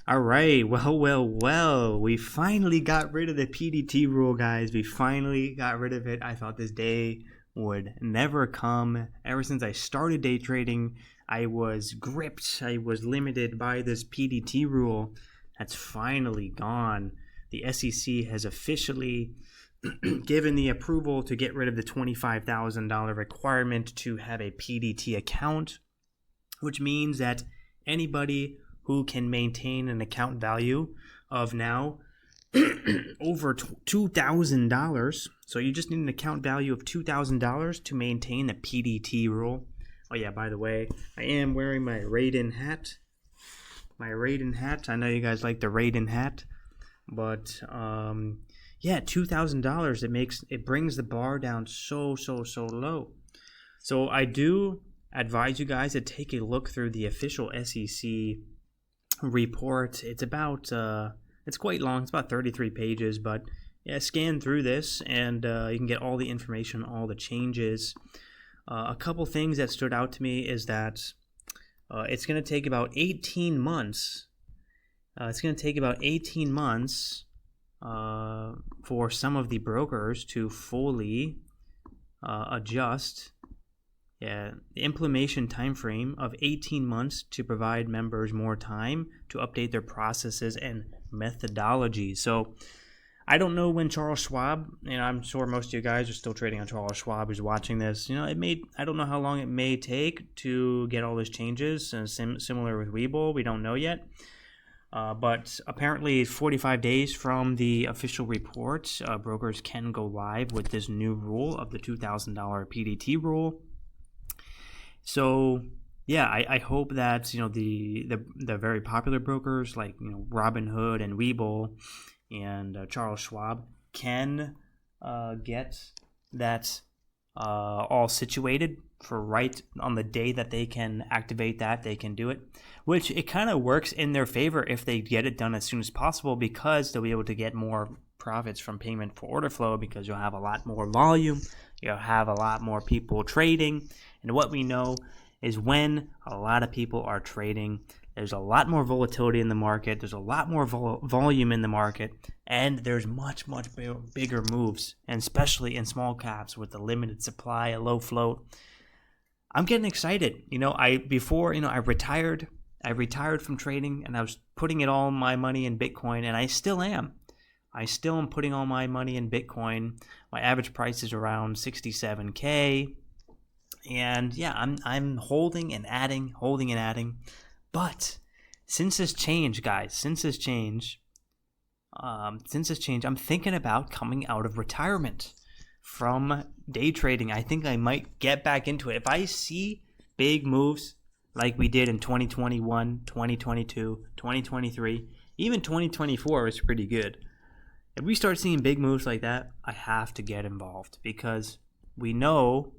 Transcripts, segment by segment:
All right. Well. We finally got rid of the PDT rule, guys. We finally got rid of it. I thought this day would never come. Ever since I started day trading, I was gripped. I was limited by this PDT rule. That's finally gone. The SEC has officially given the approval to get rid of the $25,000 requirement to have a PDT account, which means that anybody who can maintain an account value of now over $2,000. So you just need an account value of $2,000 to maintain the PDT rule. Oh yeah, by the way, I am wearing my Raiden hat. I know you guys like the Raiden hat, but yeah, $2,000. It brings the bar down so low. So I do advise you guys to take a look through the official SEC report. It's about it's quite long. It's about 33 pages, but yeah, scan through this and you can get all the information, all the changes. A couple things that stood out to me is that it's going to take about 18 months. It's going to take about 18 months for some of the brokers to fully adjust. Yeah, the implementation time frame of 18 months to provide members more time to update their processes and methodology. So I don't know when Charles Schwab, I'm sure most of you guys are still trading on Charles Schwab who's watching this. I don't know how long it may take to get all those changes. Similar with Webull, we don't know yet. But apparently 45 days from the official report, brokers can go live with this new rule of the $2,000 PDT rule. So yeah, I hope that the very popular brokers like Robinhood and Webull and Charles Schwab can get that all situated for right on the day that they can activate that. They can do it, which it kind of works in their favor if they get it done as soon as possible, because they'll be able to get more profits from payment for order flow, because you'll have a lot more volume, you'll have a lot more people trading. And what we know is when a lot of people are trading, there's a lot more volatility in the market, there's a lot more volume in the market, and there's much bigger moves, and especially in small caps with a limited supply, a low float. I'm getting excited. I retired from trading, and I was putting all my money in Bitcoin, and I still am. I still am putting all my money in Bitcoin. My average price is around 67K. And yeah, I'm holding and adding. But since this change, guys, I'm thinking about coming out of retirement from day trading. I think I might get back into it. If I see big moves like we did in 2021, 2022, 2023, even 2024 was pretty good. If we start seeing big moves like that, I have to get involved, because we know,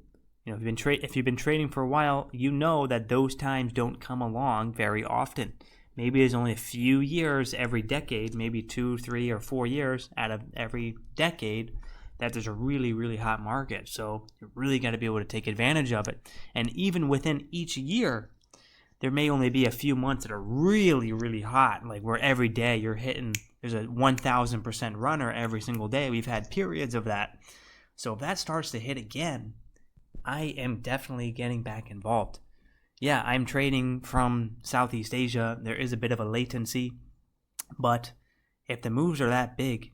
if you've been trading for a while, you know that those times don't come along very often. Maybe there's only a few years every decade, maybe 2, 3, or 4 years out of every decade that there's a really hot market. So you really got to be able to take advantage of it. And even within each year, there may only be a few months that are really hot, like where every day you're hitting, there's a 1,000% runner every single day. We've had periods of that. So if that starts to hit again, I am definitely getting back involved. Yeah, I'm trading from Southeast Asia. There is a bit of a latency, but if the moves are that big,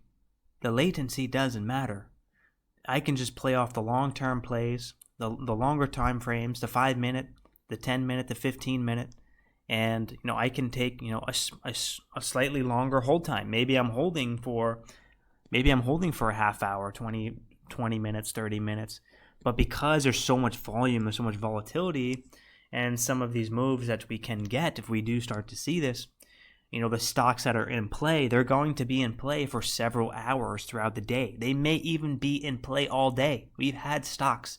the latency doesn't matter. I can just play off the long-term plays, the longer time frames, the 5-minute, the 10-minute, the 15-minute, and I can take a slightly longer hold time. Maybe I'm holding for a half hour, 20 minutes, 30 minutes. But because there's so much volume, there's so much volatility, and some of these moves that we can get if we do start to see this, the stocks that are in play, they're going to be in play for several hours throughout the day. They may even be in play all day. We've had stocks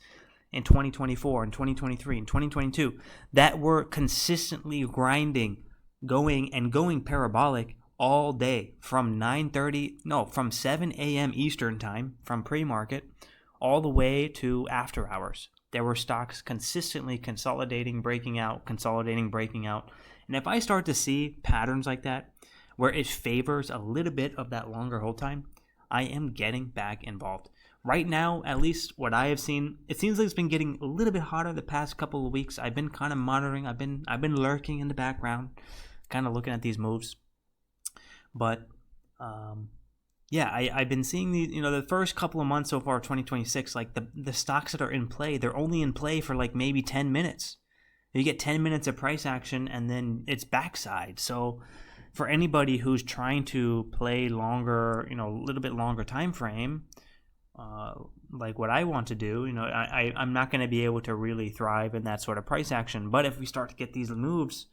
in 2024 and 2023 and 2022 that were consistently grinding, going parabolic all day from 7 a.m. Eastern time, from pre-market all the way to after hours. There were stocks consistently consolidating, breaking out. And if I start to see patterns like that, where it favors a little bit of that longer hold time, I am getting back involved. Right now, at least what I have seen, it seems like it's been getting a little bit hotter the past couple of weeks. I've been kind of monitoring. I've been lurking in the background, kind of looking at these moves. But yeah, I've been seeing these. The first couple of months so far, 2026, like the stocks that are in play, they're only in play for like maybe 10 minutes. You get 10 minutes of price action, and then it's backside. So for anybody who's trying to play longer, a little bit longer time frame, like what I want to do, I'm not going to be able to really thrive in that sort of price action. But if we start to get these moves,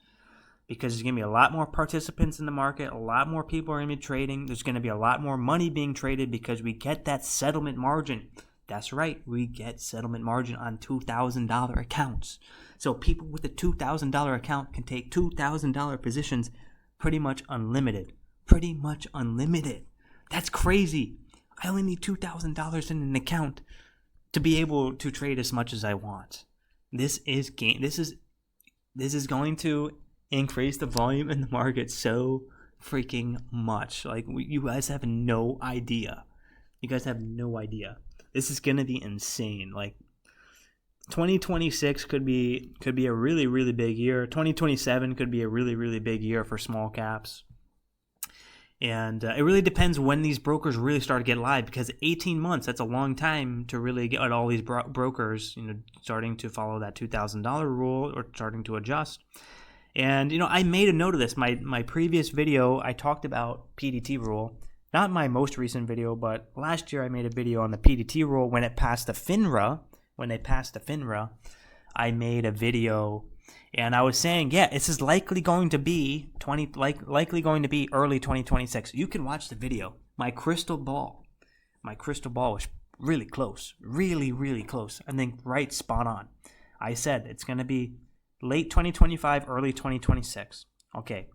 because there's going to be a lot more participants in the market, a lot more people are going to be trading, there's going to be a lot more money being traded because we get that settlement margin. That's right, we get settlement margin on $2,000 accounts. So people with a $2,000 account can take $2,000 positions pretty much unlimited. Pretty much unlimited. That's crazy. I only need $2,000 in an account to be able to trade as much as I want. This is going to increase the volume in the market so freaking much. Like, you guys have no idea. You guys have no idea. This is going to be insane. Like, 2026 could be a really, really big year. 2027 could be a really, really big year for small caps. And it really depends when these brokers really start to get live, because 18 months, that's a long time to really get all these brokers, starting to follow that $2,000 rule or starting to adjust. And, I made a note of this. My previous video, I talked about PDT rule. Not my most recent video, but last year I made a video on the PDT rule when it passed the FINRA. When they passed the FINRA, I made a video, and I was saying, this is likely going to be early 2026. You can watch the video. My crystal ball was really close, really, really close. I think right spot on. I said it's going to be late 2025, early 2026. Okay.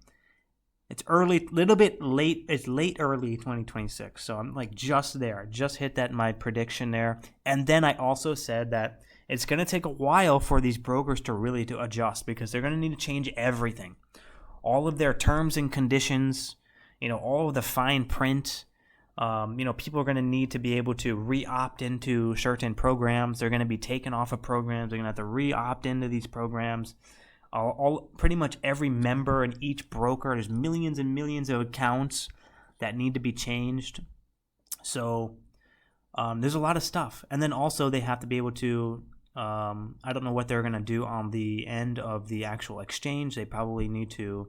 It's early, little bit late. It's late early 2026. So I'm like just there. I just hit that my prediction there. And then I also said that it's going to take a while for these brokers to really to adjust, because they're going to need to change everything. All of their terms and conditions, all of the fine print. People are going to need to be able to re-opt into certain programs. They're going to be taken off of programs. They're going to have to re-opt into these programs. Pretty much every member and each broker, there's millions and millions of accounts that need to be changed. So there's a lot of stuff. And then also they have to be able to, I don't know what they're going to do on the end of the actual exchange. They probably need to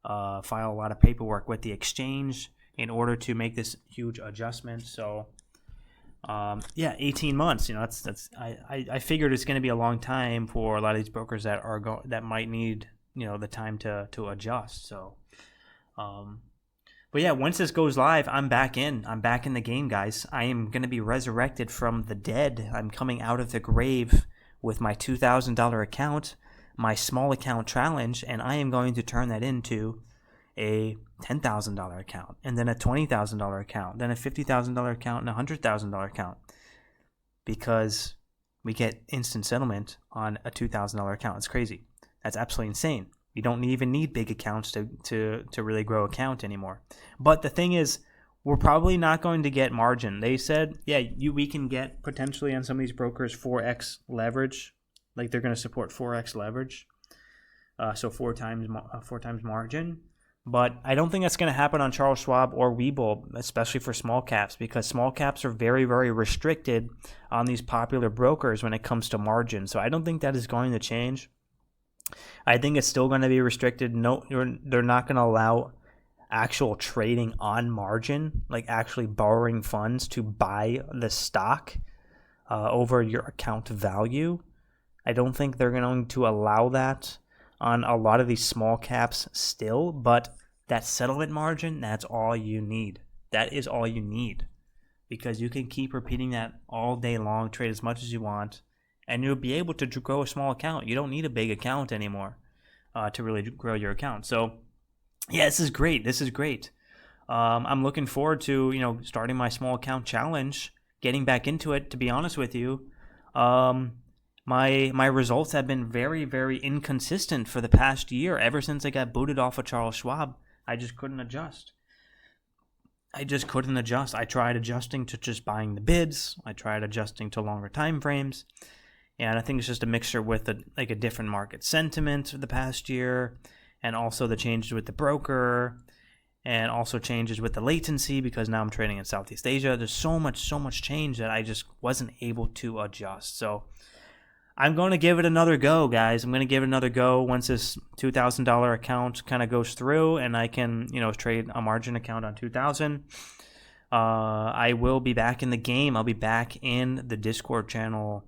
file a lot of paperwork with the exchange in order to make this huge adjustment. So 18 months, I figured it's going to be a long time for a lot of these brokers that might need, the time to adjust. So, but yeah, once this goes live, I'm back in the game, guys. I am going to be resurrected from the dead. I'm coming out of the grave with my $2,000 account, my small account challenge, and I am going to turn that into a $10,000 account, and then a $20,000 account, then a $50,000 account, and a $100,000 account, because we get instant settlement on a $2,000 account. It's crazy. That's absolutely insane. You don't even need big accounts to really grow account anymore. But the thing is, we're probably not going to get margin. They said, we can get potentially on some of these brokers 4x leverage, like they're going to support 4x leverage, so four times margin. But I don't think that's going to happen on Charles Schwab or Webull, especially for small caps, because small caps are very, very restricted on these popular brokers when it comes to margin. So I don't think that is going to change. I think it's still going to be restricted. No, they're not going to allow actual trading on margin, like actually borrowing funds to buy the stock over your account value. I don't think they're going to allow that on a lot of these small caps still, but that settlement margin, that's all you need. That is all you need, because you can keep repeating that all day long, trade as much as you want, and you'll be able to grow a small account. You don't need a big account anymore to really grow your account. So, this is great. I'm looking forward to, starting my small account challenge, getting back into it, to be honest with you. My results have been very, very inconsistent for the past year. Ever since I got booted off of Charles Schwab, I just couldn't adjust. I tried adjusting to just buying the bids. I tried adjusting to longer time frames. And I think it's just a mixture with a different market sentiment of the past year, and also the changes with the broker, and also changes with the latency because now I'm trading in Southeast Asia. There's so much change that I just wasn't able to adjust. So I'm going to give it another go, guys. I'm going to give it another go once this $2,000 account kind of goes through and I can, trade a margin account on 2,000. I will be back in the game. I'll be back in the Discord channel.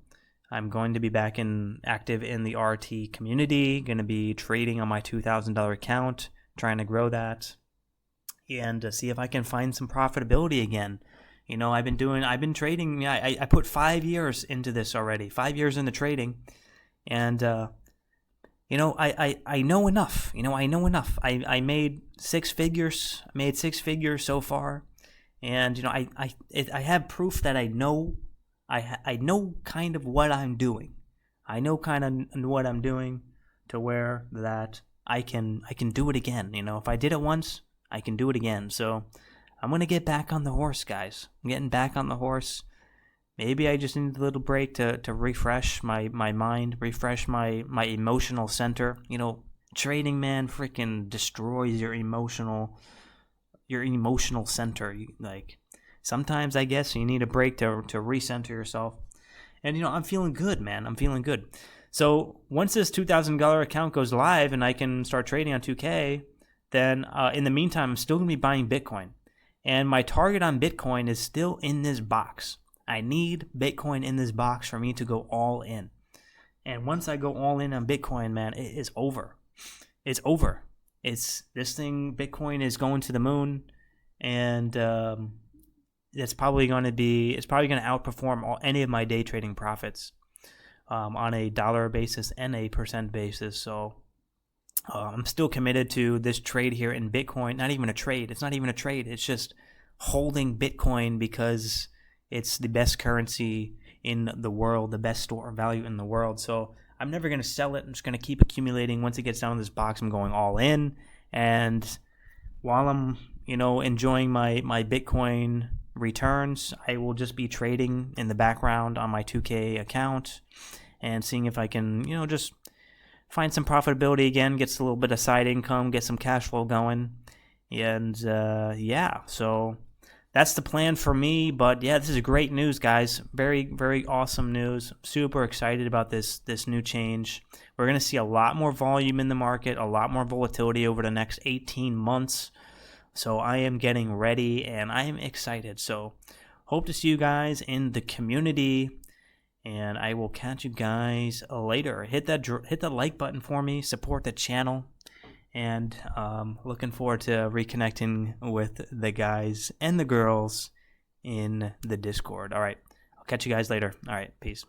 I'm going to be back active in the RT community. Going to be trading on my $2,000 account, trying to grow that, and see if I can find some profitability again. I've been trading. I put 5 years into this already. 5 years into trading, and I know enough. I know enough. I made six figures. So far, and I have proof that I know. I know kind of what I'm doing. I know kind of what I'm doing to where that I can do it again. If I did it once, I can do it again. So I'm going to get back on the horse, guys. I'm getting back on the horse. Maybe I just need a little break to refresh my mind, refresh my emotional center. Trading, man, freaking destroys your emotional center. Sometimes I guess you need a break to recenter yourself. And, I'm feeling good, man. I'm feeling good. So once this $2,000 account goes live and I can start trading on 2K, then in the meantime, I'm still going to be buying Bitcoin. And my target on Bitcoin is still in this box. I need Bitcoin in this box for me to go all in. And once I go all in on Bitcoin, man, it is over. It's over. Bitcoin is going to the moon. And it's probably going to outperform any of my day trading profits on a dollar basis and a percent basis. So I'm still committed to this trade here in Bitcoin. Not even a trade. It's not even a trade. It's just holding Bitcoin because it's the best currency in the world, the best store of value in the world. So I'm never going to sell it. I'm just going to keep accumulating. Once it gets down to this box, I'm going all in. And while I'm, enjoying my Bitcoin returns, I will just be trading in the background on my 2K account and seeing if I can, just find some profitability again, get a little bit of side income, get some cash flow going. And so that's the plan for me. But yeah, this is great news, guys. Very, very awesome news. Super excited about this new change. We're going to see a lot more volume in the market, a lot more volatility over the next 18 months. So I am getting ready and I am excited. So hope to see you guys in the community. And I will catch you guys later. Hit the like button for me. Support the channel. And looking forward to reconnecting with the guys and the girls in the Discord. All right. I'll catch you guys later. All right. Peace.